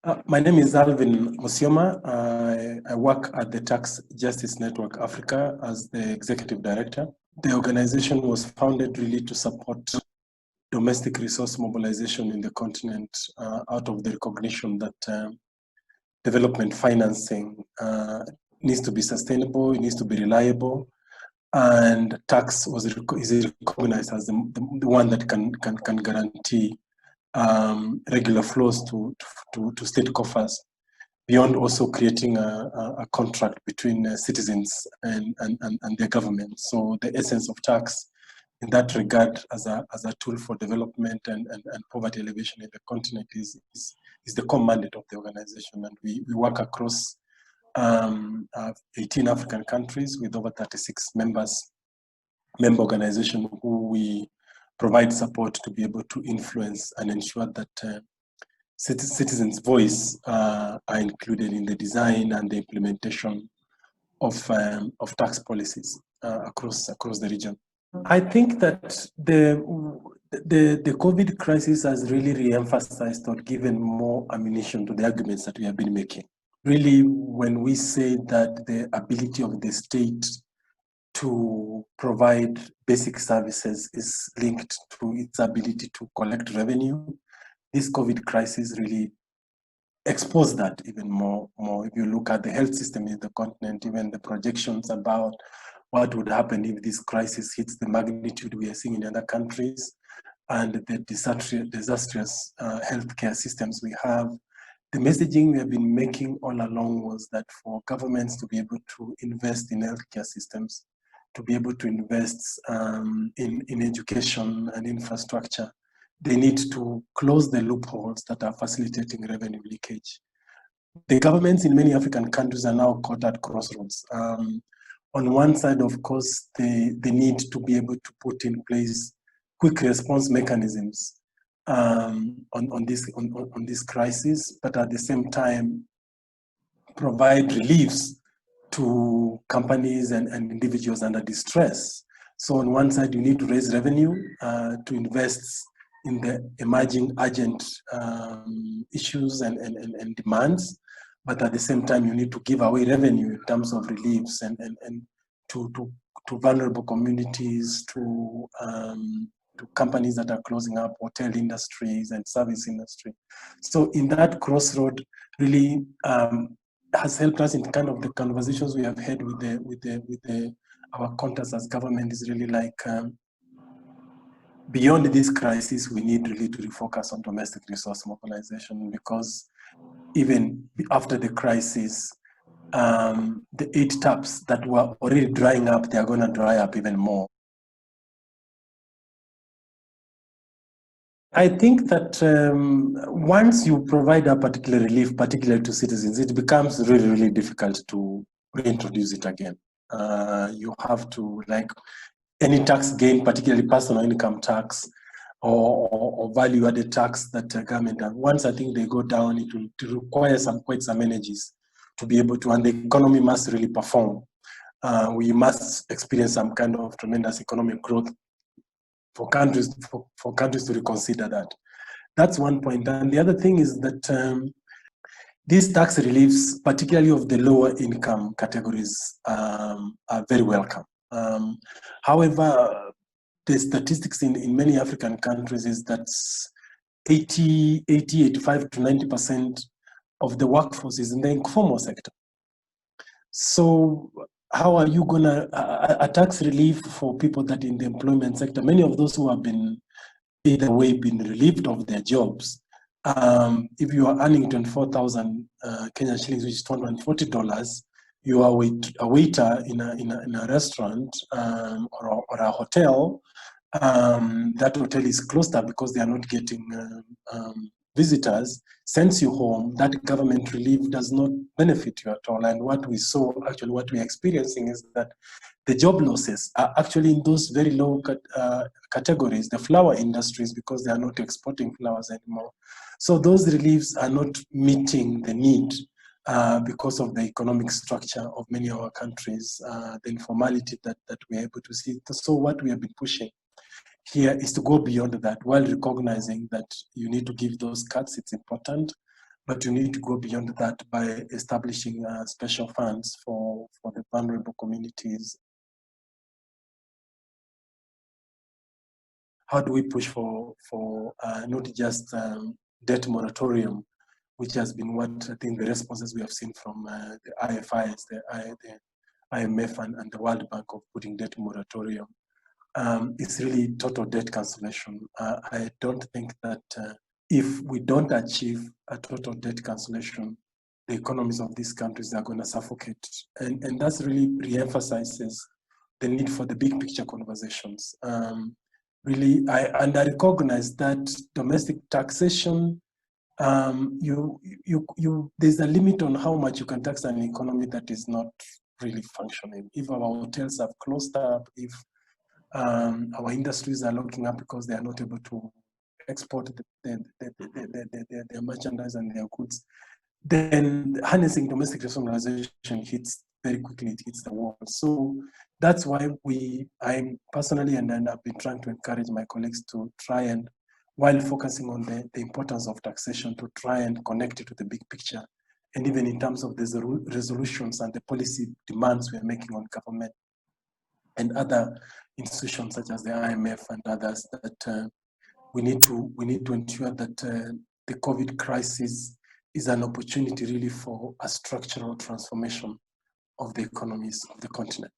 My name is Alvin Mosioma. I work at the Tax Justice Network Africa as the executive director. The organization was founded really to support domestic resource mobilization in the continent out of the recognition that development financing needs to be sustainable, it needs to be reliable, and tax is recognized as the one that can guarantee regular flows to state coffers, beyond also creating a contract between citizens and their government. So the essence of tax in that regard as a tool for development and poverty elevation in the continent is the core mandate of the organization. And we work across 18 African countries with over 36 member organizations who we provide support to be able to influence and ensure that citizens' voice are included in the design and the implementation of tax policies across the region. I think that the COVID crisis has really re-emphasized or given more ammunition to the arguments that we have been making. Really, when we say that the ability of the state to provide basic services is linked to its ability to collect revenue, this COVID crisis really exposed that even more. If you look at the health system in the continent, even the projections about what would happen if this crisis hits the magnitude we are seeing in other countries, and the disastrous healthcare systems we have. The messaging we have been making all along was that for governments to be able to invest in healthcare systems, to be able to invest in education and infrastructure, they need to close the loopholes that are facilitating revenue leakage. The governments in many African countries are now caught at crossroads. On one side, of course, they need to be able to put in place quick response mechanisms on this crisis, but at the same time provide reliefs to companies and individuals under distress. So on one side, you need to raise revenue to invest in the emerging urgent issues and demands, but at the same time, you need to give away revenue in terms of reliefs and to vulnerable communities, to companies that are closing up, hotel industries and service industry. So in that crossroad, really has helped us in kind of the conversations we have had with our contacts as government is really like, beyond this crisis, we need really to refocus on domestic resource mobilization, because even after the crisis, the 8 taps that were already drying up, they are going to dry up even more. I think that once you provide a particular relief, particularly to citizens, it becomes really, really difficult to reintroduce it again. You have to, like any tax gain, particularly personal income tax or value-added tax that the government have, once I think they go down, it will require quite some energies to be able to, and the economy must really perform. We must experience some kind of tremendous economic growth for countries to reconsider that. That's one point. And the other thing is that these tax reliefs, particularly of the lower income categories, are very welcome. However, the statistics in many African countries is that 85 to 90% of the workforce is in the informal sector. So how are you going to, a tax relief for people that in the employment sector, many of those who have been either way been relieved of their jobs, if you are earning 24,000 Kenya shillings, which is $240, you are a waiter in a restaurant or a hotel, that hotel is closed up because they are not getting visitors, sends you home. That government relief does not benefit you at all. And what we saw, actually what we're experiencing, is that the job losses are actually in those very low categories, the flower industries, because they are not exporting flowers anymore. So those reliefs are not meeting the need because of the economic structure of many of our countries, the informality that we're able to see. So what we have been pushing here is to go beyond that, while recognizing that you need to give those cuts, it's important, but you need to go beyond that by establishing special funds for the vulnerable communities. How do we push for not just debt moratorium, which has been what I think the responses we have seen from the IFIs, the IMF and the World Bank of putting debt moratorium. It's really total debt cancellation. I don't think that if we don't achieve a total debt cancellation, the economies of these countries are going to suffocate. And that's really re-emphasizes the need for the big picture conversations. Really, I recognize that domestic taxation, there's a limit on how much you can tax an economy that is not really functioning. If our hotels have closed up, if our industries are locking up because they are not able to export their merchandise and their goods, then harnessing domestic rationalization hits very quickly, it hits the wall. So that's why I'm personally, and I've been trying to encourage my colleagues to try and, while focusing on the importance of taxation, to try and connect it to the big picture. And even in terms of the resolutions and the policy demands we're making on government and other institutions such as the IMF and others, that we need to ensure that the COVID crisis is an opportunity really for a structural transformation of the economies of the continent.